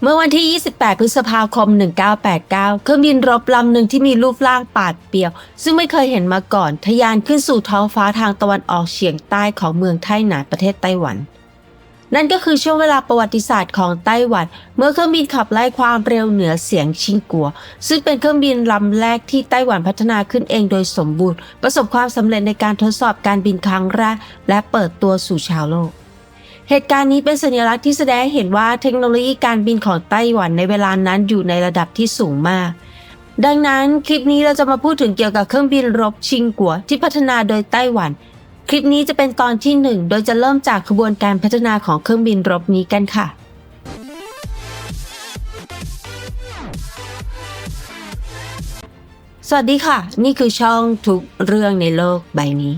เมื่อวันที่ 28 พฤษภาคม 1989 เครื่องบินรบลำหนึ่งที่มีรูปร่างปาดเปรียวซึ่งไม่เคยเห็นมาก่อนทะยานขึ้นสู่ท้องฟ้าทางตะวันออกเฉียงใต้ของเมืองไทหนานประเทศไต้หวันนั่นก็คือช่วงเวลาประวัติศาสตร์ของไต้หวันเมื่อเครื่องบินขับไล่ความเร็วเหนือเสียงชิงกัวซึ่งเป็นเครื่องบินลำแรกที่ไต้หวันพัฒนาขึ้นเองโดยสมบูรณ์ประสบความสำเร็จในการทดสอบการบินครั้งแรกและเปิดตัวสู่ชาวโลกเหตุการณ์นี้เป็นสัญลักษณ์ที่แสดงให้เห็นว่าเทคโนโลยีการบินของไต้หวันในเวลานั้นอยู่ในระดับที่สูงมากดังนั้นคลิปนี้เราจะมาพูดถึงเกี่ยวกับเครื่องบินรบชิงกัวที่พัฒนาโดยไต้หวันคลิปนี้จะเป็นตอนที่1โดยจะเริ่มจากขบวนการพัฒนาของเครื่องบินรบนี้กันค่ะสวัสดีค่ะนี่คือช่องทุกเรื่องในโลกใบนี้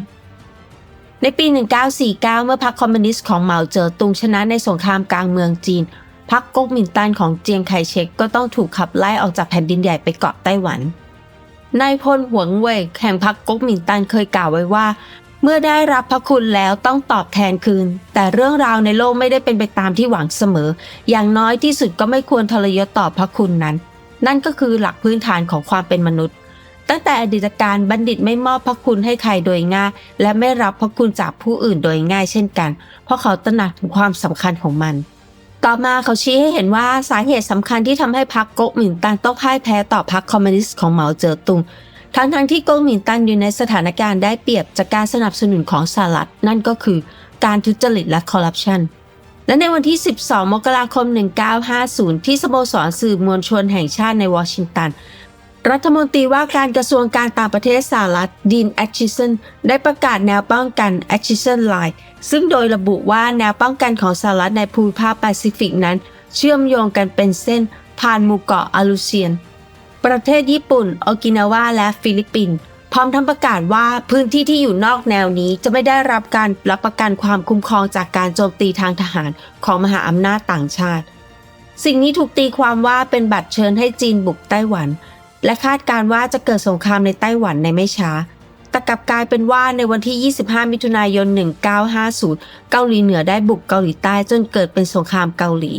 ในปี 1949 เมื่อพรรคคอมมิวนิสต์ของเหมาเจ๋อตุงชนะในสงครามกลางเมืองจีนพรรคก๊กมินตั๋นของเจียงไคเชกก็ต้องถูกขับไล่ออกจากแผ่นดินใหญ่ไปเกาะไต้หวันนายพลหวงเว่ยแห่งพรรคก๊กมินตั๋นเคยกล่าวไว้ว่าเมื่อได้รับพระคุณแล้วต้องตอบแทนคืนแต่เรื่องราวในโลกไม่ได้เป็นไปตามที่หวังเสมออย่างน้อยที่สุดก็ไม่ควรทรยศต่อพระคุณนั้นนั่นก็คือหลักพื้นฐานของความเป็นมนุษย์ตั้งแต่อดีตการบัณฑิตไม่มอบพระคุณให้ใครโดยง่ายและไม่รับพระคุณจากผู้อื่นโดยง่ายเช่นกันเพราะเขาตระหนักถึงความสำคัญของมันต่อมาเขาชี้ให้เห็นว่าสาเหตุสำคัญที่ทำให้พรรคก๊กมินตั๋นต้องพ่ายแพ้ต่อพรรคคอมมิวนิสต์ของเหมาเจ๋อตุงทั้งที่ก๊กมินตั๋นอยู่ในสถานการณ์ได้เปรียบจากการสนับสนุนของสหรัฐนั่นก็คือการทุจริตและคอร์รัปชันและในวันที่ 12 มกราคม 1950 ที่สโมสรสื่อมวลชนแห่งชาติในวอชิงตันรัฐมนตรีว่าการกระทรวงการต่างประเทศสหรัฐดีนแอตชิสันได้ประกาศแนวป้องกันแอตชิสันไลน์ซึ่งโดยระบุว่าแนวป้องกันของสหรัฐในภูมิภาคแปซิฟิกนั้นเชื่อมโยงกันเป็นเส้นผ่านหมู่เกาะอาลูเซียนประเทศญี่ปุ่นโอกินาวาและฟิลิปปินส์พร้อมทั้งประกาศว่าพื้นที่ที่อยู่นอกแนวนี้จะไม่ได้รับการรับประกันความคุ้มครองจากการโจมตีทางทหารของมหาอำนาจต่างชาติสิ่งนี้ถูกตีความว่าเป็นบัตรเชิญให้จีนบุกไต้หวันและคาดการว่าจะเกิดสงครามในไต้หวันในไม่ช้าแต่กลับกลายเป็นว่าในวันที่ 25 มิถุนายน 1950 เกาหลีเหนือได้บุกเกาหลีใต้จนเกิดเป็นสงครามเกาหลี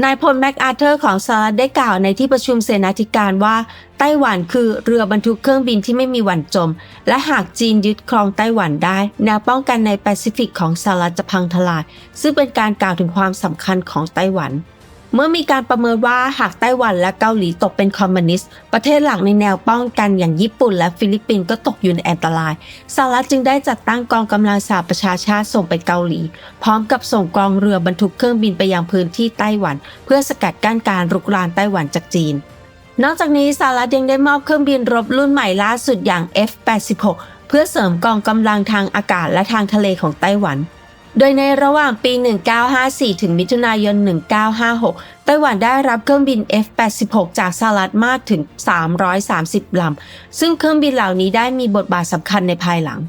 นายพลแมคอาร์เธอร์ของสหรัฐได้กล่าวในที่ประชุมเสนาธิการว่าไต้หวันคือเรือบรรทุกเครื่องบินที่ไม่มีวันจมและหากจีนยึดครองไต้หวันได้แนวป้องกันในแปซิฟิกของสหรัฐจะพังทลายซึ่งเป็นการกล่าวถึงความสำคัญของไต้หวันเมื่อมีการประเมินว่าหากไต้หวันและเกาหลีตกเป็นคอมมิวนิสต์ประเทศหลักในแนวป้องกันอย่างญี่ปุ่นและฟิลิปปินส์ก็ตกอยู่ในอันตรายสหรัฐจึงได้จัดตั้งกองกำลังสหประชาชาติส่งไปเกาหลีพร้อมกับส่งกองเรือบรรทุกเครื่องบินไปยังพื้นที่ไต้หวันเพื่อสกัดกั้นการรุกรานไต้หวันจากจีนนอกจากนี้สหรัฐยังได้มอบเครื่องบินรบรุ่นใหม่ล่าสุดอย่าง F-86 เพื่อเสริมกองกำลังทางอากาศและทางทะเลของไต้หวันโดยในระหว่างปี 1954 ถึงมิถุนายน 1956 ไต้หวันได้รับเครื่องบิน F-86 จากสหรัฐมากถึง 330 ลำ ซึ่งเครื่องบินเหล่านี้ได้มีบทบาทสำคัญในภายหลัง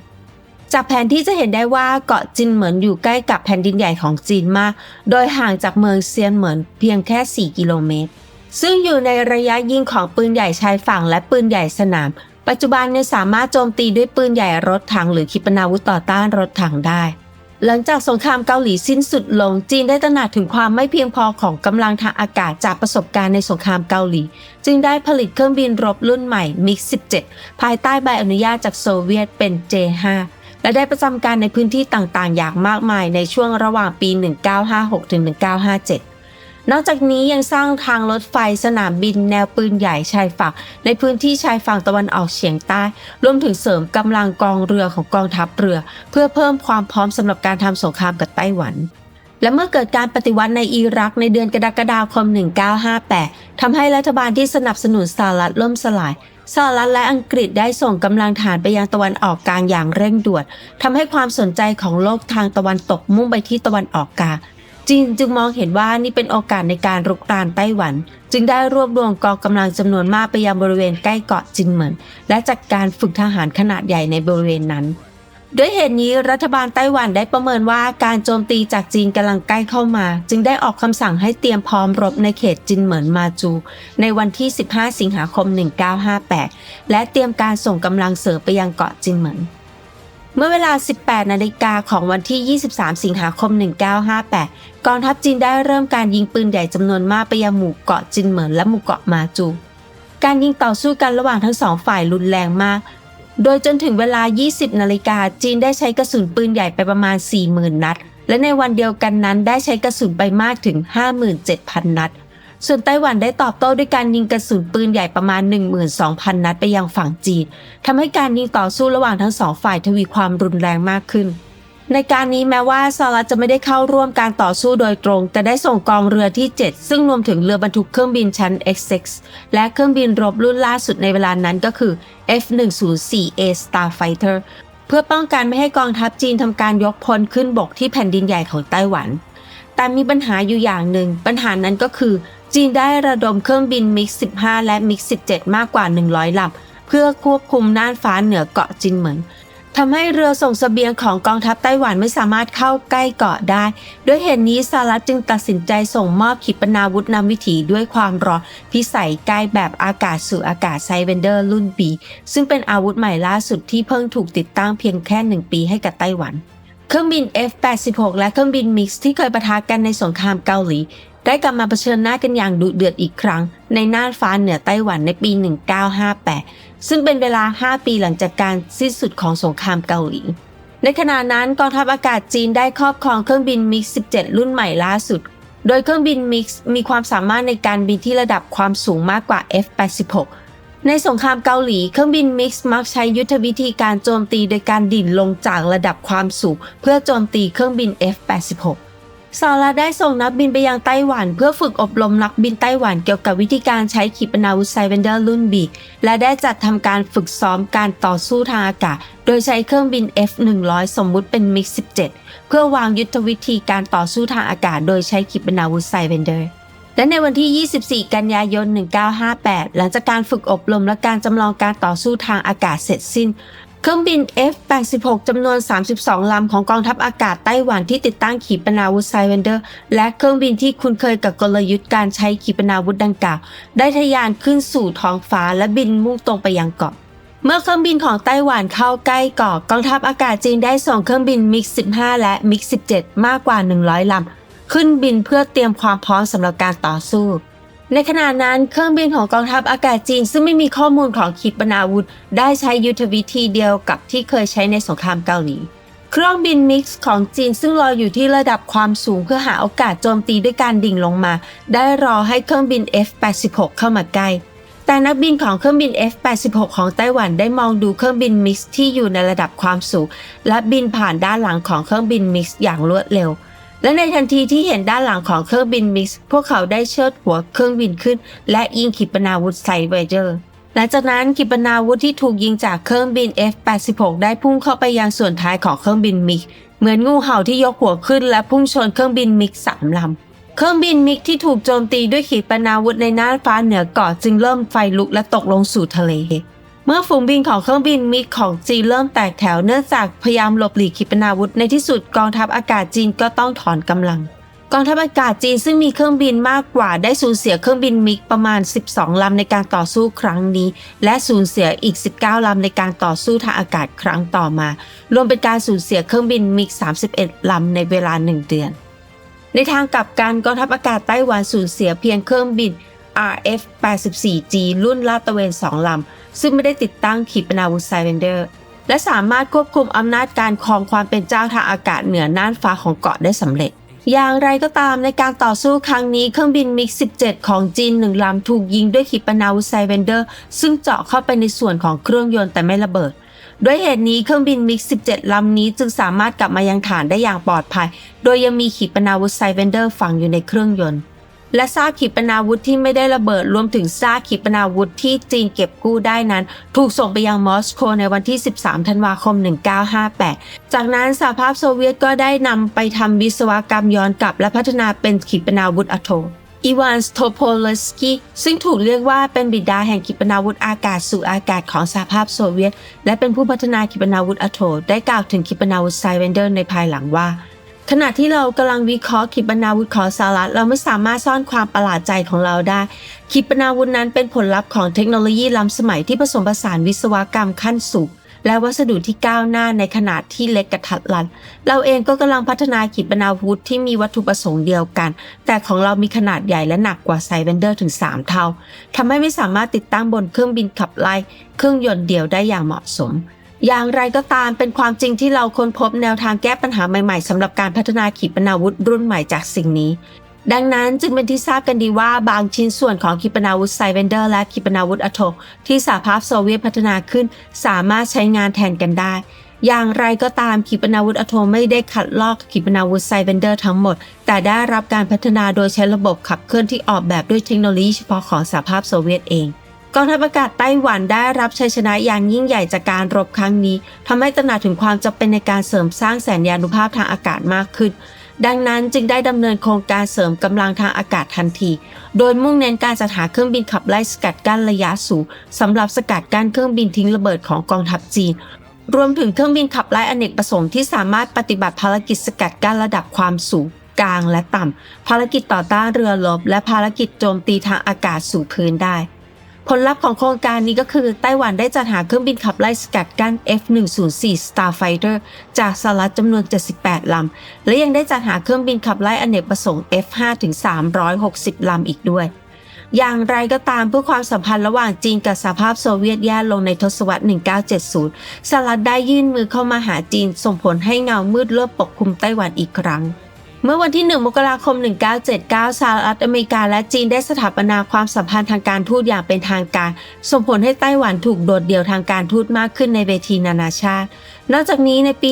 จากแผนที่จะเห็นได้ว่าเกาะจินเหมินอยู่ใกล้กับแผ่นดินใหญ่ของจีนมาก โดยห่างจากเมืองเซียนเหมินเพียงแค่ 4 กิโลเมตร ซึ่งอยู่ในระยะยิงของปืนใหญ่ชายฝั่งและปืนใหญ่สนาม ปัจจุบันสามารถโจมตีด้วยปืนใหญ่รถถังหรือขีปนาวุธต่อต้านรถถังได้หลังจากสงครามเกาหลีสิ้นสุดลงจีนได้ตระหนักถึงความไม่เพียงพอของกำลังทางอากาศจากประสบการณ์ในสงครามเกาหลีจึงได้ผลิตเครื่องบินรบรุ่นใหม่ MiG-17 ภายใต้ใบอนุญาตจากโซเวียตเป็น J5 และได้ประจำการในพื้นที่ต่างๆอย่างมากมายในช่วงระหว่างปี 1956 ถึง 1957นอกจากนี้ยังสร้างทางรถไฟสนามบินแนวปืนใหญ่ชายฝั่งในพื้นที่ชายฝั่งตะวันออกเฉียงใต้รวมถึงเสริมกำลังกองเรือของกองทัพเรือเพื่อเพิ่มความพร้อมสำหรับการทำสงครามกับไต้หวันและเมื่อเกิดการปฏิวัติในอิรักในเดือนกรกฎาคม 1958 ทำให้รัฐบาลที่สนับสนุนสหรัฐล่มสลายสหรัฐและอังกฤษได้ส่งกำลังทหารไปยังตะวันออกกลางอย่างเร่งด่วนทำให้ความสนใจของโลกทางตะวันตกมุ่งไปที่ตะวันออกกลางจีนจึงมองเห็นว่านี่เป็นโอกาสในการรุกรานไต้หวันจึงได้รวบรวมกองกำลังจำนวนมากไปยังบริเวณใกล้เกาะจินเหมินและจัดการฝึกทหารขนาดใหญ่ในบริเวณนั้นด้วยเหตุนี้รัฐบาลไต้หวันได้ประเมินว่าการโจมตีจากจีนกำลังใกล้เข้ามาจึงได้ออกคำสั่งให้เตรียมพร้อมรบในเขตจินเหมินมาจูในวันที่ 15 สิงหาคม 1958 และเตรียมการส่งกำลังเสริมไปยังเกาะจินเหมิน เมื่อเวลา 18 นาฬิกาของวันที่ 23 สิงหาคม 1958 กองทัพจีนได้เริ่มการยิงปืนใหญ่จำนวนมากไปยังหมู่เกาะจินเหมินและหมู่เกาะมาจูการยิงต่อสู้กันระหว่างทั้งสองฝ่ายรุนแรงมากโดยจนถึงเวลา 20 นาฬิกาจีนได้ใช้กระสุนปืนใหญ่ไปประมาณ 40,000 นัดและในวันเดียวกันนั้นได้ใช้กระสุนไปมากถึง 57,000 นัดส่วนไต้หวันได้ตอบโต้ด้วยการยิงกระสุนปืนใหญ่ประมาณ 12,000 นัดไปยังฝั่งจีนทำให้การยิงต่อสู้ระหว่างทั้งสองฝ่ายทวีความรุนแรงมากขึ้นในการนี้แม้ว่าสหรัฐจะไม่ได้เข้าร่วมการต่อสู้โดยตรงแต่ได้ส่งกองเรือที่ 7 ซึ่งรวมถึงเรือบรรทุกเครื่องบินชั้น Essex และเครื่องบินรบรุ่นล่าสุดในเวลานั้นก็คือ F-104A Starfighter เพื่อป้องกันไม่ให้กองทัพจีนทำการยกพลขึ้นบกที่แผ่นดินใหญ่ของไต้หวันแต่มีปัญหาอยู่อย่างหนึ่งปัญหานั้นก็คือจีนได้ระดมเครื่องบิน MiG-15 และ MiG-17 มากกว่า 100 ลำเพื่อควบคุมน่านฟ้าเหนือเกาะจินเหมินทำให้เรือส่งเสบียงของกองทัพไต้หวันไม่สามารถเข้าใกล้เกาะได้ด้วยเหตุนี้สหรัฐจึงตัดสินใจส่งมอบขีปนาวุธนำวิถีด้วยความร้อนพิสัยใกล้แบบอากาศสู่อากาศไซเวนเดอร์รุ่น B ซึ่งเป็นอาวุธใหม่ล่าสุดที่เพิ่งถูกติดตั้งเพียงแค่ 1 ปีให้กับไต้หวันเครื่องบิน F-86 และเครื่องบิน MiG ที่เคยปะทะกันในสงครามเกาหลีได้กลับมาเผชิญหน้ากันอย่างดุเดือดอีกครั้งในน่านฟ้าเหนือไต้หวันในปี 1958 ซึ่งเป็นเวลา 5 ปีหลังจากการสิ้นสุดของสงครามเกาหลีในขณะนั้นกองทัพอากาศจีนได้ครอบครองเครื่องบิน MiG-17 รุ่นใหม่ล่าสุดโดยเครื่องบิน MiG มีความสามารถในการบินที่ระดับความสูงมากกว่า F-86 ในสงครามเกาหลีเครื่องบิน MiG มักใช้ยุทธวิธีการโจมตีโดยการดิ่นลงจากระดับความสูงเพื่อโจมตีเครื่องบิน F-86สหรัฐได้ส่งนักบินไปยังไต้หวันเพื่อฝึกอบรมนักบินไต้หวันเกี่ยวกับวิธีการใช้ขีปนาวุธไซเวนเดอร์รุ่น B และได้จัดทำการฝึกซ้อมการต่อสู้ทางอากาศโดยใช้เครื่องบิน F-100 สมมุติเป็น MiG-17 เพื่อวางยุทธวิธีการต่อสู้ทางอากาศโดยใช้ขีปนาวุธไซเวนเดอร์และในวันที่ 24 กันยายน 1958 หลังจากการฝึกอบรมและการจำลองการต่อสู้ทางอากาศเสร็จสิ้นเครื่องบิน F-86 จำนวน 32 ลำของกองทัพอากาศไต้หวันที่ติดตั้งขีปนาวุธไซเวนเดอร์และเครื่องบินที่คุ้นเคยกับกลยุทธ์การใช้ขีปนาวุธดังกล่าวได้ทะยานขึ้นสู่ท้องฟ้าและบินมุ่งตรงไปยังเกาะเมื่อเครื่องบินของไต้หวันเข้าใกล้เกาะกองทัพอากาศจีนได้ส่งเครื่องบิน MiG-15 และ MiG-17 มากกว่า 100 ลำขึ้นบินเพื่อเตรียมความพร้อมสำหรับการต่อสู้ในขณะนั้นเครื่องบินของกองทัพอากาศจีนซึ่งไม่มีข้อมูลของขีปนาวุธได้ใช้ยุทธวิธีเดียวกับที่เคยใช้ในสงครามเกาหลีเครื่องบิน MiG ของจีนซึ่งลอยอยู่ที่ระดับความสูงเพื่อหาโอกาสโจมตีด้วยการดิ่งลงมาได้รอให้เครื่องบิน F-86 เข้ามาใกล้แต่นักบินของเครื่องบิน F-86 ของไต้หวันได้มองดูเครื่องบิน MiG ที่อยู่ในระดับความสูงและบินผ่านด้านหลังของเครื่องบิน MiG อย่างรวดเร็วและในทันทีที่เห็นด้านหลังของเครื่องบิน MiG พวกเขาได้เชิดหัวเครื่องบินขึ้นและยิงขีปนาวุธไซเวเดอร์หลังจากนั้นขีปนาวุธที่ถูกยิงจากเครื่องบิน F-86 ได้พุ่งเข้าไปยังส่วนท้ายของเครื่องบิน MiG เหมือนงูเห่าที่ยกหัวขึ้นและพุ่งชนเครื่องบิน MiG 3 ลำเครื่องบิน MiG ที่ถูกโจมตีด้วยขีปนาวุธในน่านฟ้าเหนือเกาะจึงเริ่มไฟลุกและตกลงสู่ทะเลเมื่อฝูงบินของเครื่องบิน MiG ของจีนเริ่มแตกแถวเนื่องจากพยายามหลบหลีกขีปนาวุธในที่สุดกองทัพอากาศจีนก็ต้องถอนกำลังกองทัพอากาศจีนซึ่งมีเครื่องบินมากกว่าได้สูญเสียเครื่องบิน MiG ประมาณ 12 ลำในการต่อสู้ครั้งนี้และสูญเสียอีก 19 ลำในการต่อสู้ทางอากาศครั้งต่อมารวมเป็นการสูญเสียเครื่องบิน MiG 31 ลำในเวลา 1 เดือนในทางกลับกันกองทัพอากาศไต้หวันสูญเสียเพียงเครื่องบิน RF-84G รุ่นลาดตระเวน 2 ลำซึ่งไม่ได้ติดตั้งขีปนาวุธไซเวนเดอร์และสามารถควบคุมอำนาจการครองความเป็นเจ้าทางอากาศเหนือน่านฟ้าของเกาะได้สำเร็จอย่างไรก็ตามในการต่อสู้ครั้งนี้เครื่องบิน MiG-17 ของจีน1 ลำถูกยิงด้วยขีปนาวุธไซเวนเดอร์ซึ่งเจาะเข้าไปในส่วนของเครื่องยนต์แต่ไม่ระเบิดด้วยเหตุนี้เครื่องบิน MiG-17 ลำนี้จึงสามารถกลับมายังฐานได้อย่างปลอดภัยโดยยังมีขีปนาวุธไซเวนเดอร์ฝังอยู่ในเครื่องยนต์และซากขีปนาวุธที่ไม่ได้ระเบิดรวมถึงซากขีปนาวุธที่จีนเก็บกู้ได้นั้นถูกส่งไปยังมอสโกในวันที่ 13 ธันวาคม 1958 จากนั้นสหภาพโซเวียตก็ได้นำไปทำวิศวกรรมย้อนกลับและพัฒนาเป็นขีปนาวุธอะโตมอีวาน สโตโพเลสกีซึ่งถูกเรียกว่าเป็นบิดาแห่งขีปนาวุธอากาศสู่อากาศของสหภาพโซเวียตและเป็นผู้พัฒนาขีปนาวุธอะโตมได้กล่าวถึงขีปนาวุธไซเวนเดอร์ในภายหลังว่าขณะที่เรากำลังวิเคราะห์ขีปนาวุธของสหรัฐเราไม่สามารถซ่อนความประหลาดใจของเราได้ขีปนาวุธนั้นเป็นผลลัพธ์ของเทคโนโลยีล้ำสมัยที่ผสมผสานวิศวกรรมขั้นสูง และวัสดุที่ก้าวหน้าในขนาดที่เล็กกระทัดรัดเราเองก็กำลังพัฒนาขีปนาวุธที่มีวัตถุประสงค์เดียวกันแต่ของเรามีขนาดใหญ่และหนักกว่าไซเวนเดอร์ถึง3เท่าทำให้ไม่สามารถติดตั้งบนเครื่องบินขับไล่เครื่องยนต์เดียวได้อย่างเหมาะสมอย่างไรก็ตามเป็นความจริงที่เราค้นพบแนวทางแก้ปัญหาใหม่ๆสำหรับการพัฒนาขีปนาวุธรุ่นใหม่จากสิ่งนี้ดังนั้นจึงเป็นที่ทราบกันดีว่าบางชิ้นส่วนของขีปนาวุธไซเวนเดอร์และขีปนาวุธอะโตมที่สหภาพโซเวียตพัฒนาขึ้นสามารถใช้งานแทนกันได้อย่างไรก็ตามขีปนาวุธอะโตมไม่ได้ขัดลอกขีปนาวุธไซเวนเดอร์ทั้งหมดแต่ได้รับการพัฒนาโดยใช้ระบบขับเคลื่อนที่ออกแบบด้วยเทคโนโลยีเฉพาะของสหภาพโซเวียตเองกองทัพอากาศไต้หวันได้รับชัยชนะอย่างยิ่งใหญ่จากการรบครั้งนี้ทำให้ตระหนักถึงความจำเป็นในการเสริมสร้างแสนยานุภาพทางอากาศมากขึ้นดังนั้นจึงได้ดำเนินโครงการเสริมกำลังทางอากาศทันทีโดยมุ่งเน้นการจัดหาเครื่องบินขับไล่สกัดกั้นระยะสูงสำหรับสกัดกั้นเครื่องบินทิ้งระเบิดของกองทัพจีนรวมถึงเครื่องบินขับไล่อเนกประสงค์ที่สามารถปฏิบัติภารกิจสกัดกั้นระดับความสูงกลางและต่ำภารกิจต่อต้านเรือรบและภารกิจโจมตีทางอากาศสู่พื้นได้ผลลัพธ์ของโครงการนี้ก็คือไต้หวันได้จัดหาเครื่องบินขับไล่สกัดกั้น F-104 Starfighter จากสหรัฐจำนวน78ลำและยังได้จัดหาเครื่องบินขับไล่อเนกประสงค์ F-5 ถึง360ลำอีกด้วยอย่างไรก็ตามเพื่อความสัมพันธ์ระหว่างจีนกับสหภาพโซเวียตแย่ลงในทศวรรษ 1970 สหรัฐได้ยื่นมือเข้ามาหาจีนส่งผลให้เงามืดเริ่มปกคลุมไต้หวันอีกครั้งเมื่อวันที่ 1 มกราคม 1979 สหรัฐอเมริกาและจีนได้สถาปนาความสัมพันธ์ทางการทูตอย่างเป็นทางการส่งผลให้ไต้หวันถูกโดดเดี่ยวทางการทูตมากขึ้นในเวทีนานาชาตินอกจากนี้ในปี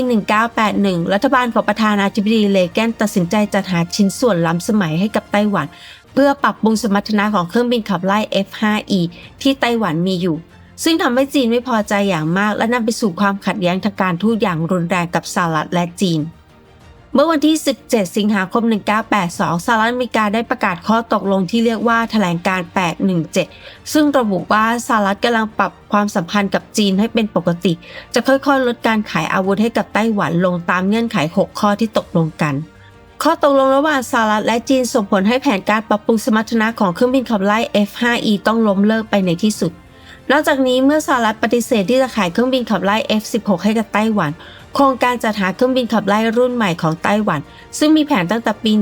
1981 รัฐบาลของประธานาธิบดีเลแกนตัดสินใจจัดหาชิ้นส่วนล้ำสมัยให้กับไต้หวันเพื่อปรับปรุงสมรรถนะของเครื่องบินขับไล่ F-5E ที่ไต้หวันมีอยู่ซึ่งทำให้จีนไม่พอใจอย่างมากและนำไปสู่ความขัดแย้งทางการทูตอย่างรุนแรงกับสหรัฐและจีนเมื่อวันที่ 17 สิงหาคม 1982 สหรัฐอเมริกาได้ประกาศข้อตกลงที่เรียกว่าแถลงการณ์ 817 ซึ่งระบุว่าสหรัฐกำลังปรับความสัมพันธ์กับจีนให้เป็นปกติจะค่อยๆลดการขายอาวุธให้กับไต้หวันลงตามเงื่อนไข 6 ข้อที่ตกลงกันข้อตกลงระหว่างสหรัฐและจีนส่งผลให้แผนการปรับปรุงสมรรถนะของเครื่องบินขับไล่ F-5E ต้องล้มเลิกไปในที่สุดนอกจากนี้เมื่อสหรัฐปฏิเสธที่จะขายเครื่องบินขับไล่ F-16 ให้กับไต้หวันโครงการจัดหาเครื่องบินขับไล่รุ่นใหม่ของไต้หวันซึ่งมีแผนตั้งแต่ปี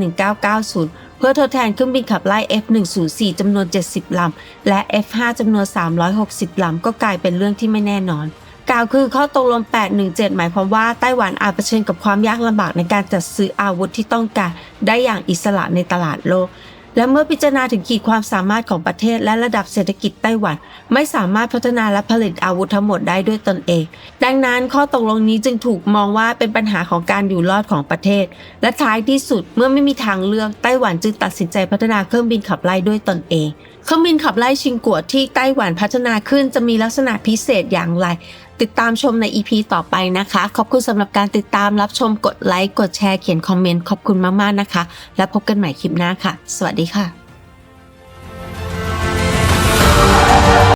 1990 เพื่อทดแทนเครื่องบินขับไล่ F-104 จำนวน 70 ลำและ F-5 จำนวน 360 ลำก็กลายเป็นเรื่องที่ไม่แน่นอนกล่าวคือข้อตกลง 817 หมายความว่าไต้หวันอาจเผชิญกับความยากลำบากในการจัดซื้ออาวุธที่ต้องการได้อย่างอิสระในตลาดโลกและเมื่อพิจารณาถึงขีดความสามารถของประเทศและระดับเศรษฐกิจไต้หวันไม่สามารถพัฒนาและผลิตอาวุธทั้งหมดได้ด้วยตนเองดังนั้นข้อตกลงนี้จึงถูกมองว่าเป็นปัญหาของการอยู่รอดของประเทศและท้ายที่สุดเมื่อไม่มีทางเลือกไต้หวันจึงตัดสินใจพัฒนาเครื่องบินขับไล่ด้วยตนเองเครื่องบินขับไล่ชิงกัวที่ไต้หวันพัฒนาขึ้นจะมีลักษณะพิเศษอย่างไรติดตามชมใน EP ต่อไปนะคะขอบคุณสำหรับการติดตามรับชมกดไลค์กดแชร์เขียนคอมเมนต์ขอบคุณมากๆนะคะและพบกันใหม่คลิปหน้าค่ะสวัสดีค่ะ